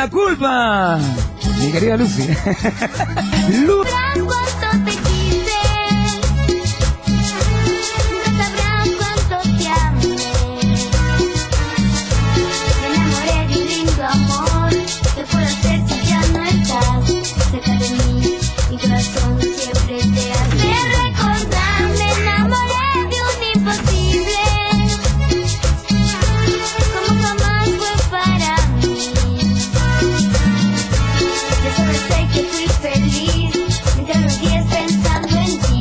la culpa? Mi querida Lucy. Cuánto te quise, nunca sabrán cuánto te amé. Me enamoré de un lindo amor. ¿Qué puedo hacer si ya no estás cerca de mí? Mi corazón siempre te hace recordar. Me enamoré de un imposible, como jamás fue para mí. Yo solo sé que fui feliz mientras los días pensando en ti.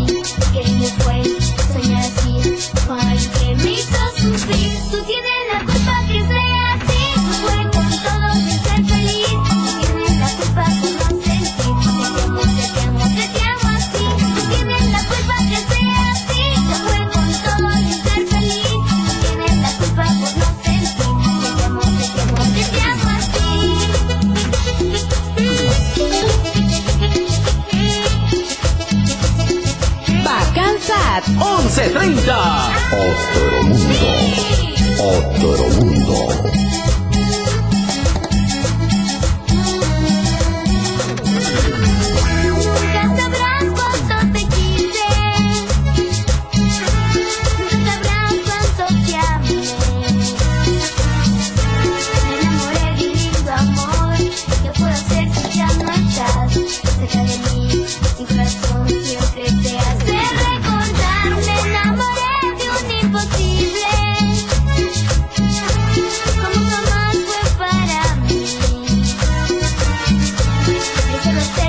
Qué lindo fue soñar así con alguien que me hizo sufrir. Tú tienes la culpa que sea así. No fue con todo sin ser feliz. Tú tienes la culpa por no sentir. Te amo así. Tú tienes la culpa que sea así. No fue con todo sin ser feliz. Tú tienes la culpa por no sentir. Te amo así. Vacansat 11:30. Otro mundo. Otro mundo. Nunca sabrás cuánto te quise, nunca sabrás cuánto te amé. Me enamoré de un lindo amor. ¿Qué puedo hacer si ya no estás cerca de mí? Mi corazón siempre te hace recordar. Me enamoré de un imposible, como jamás fue para mí. Yo solo sé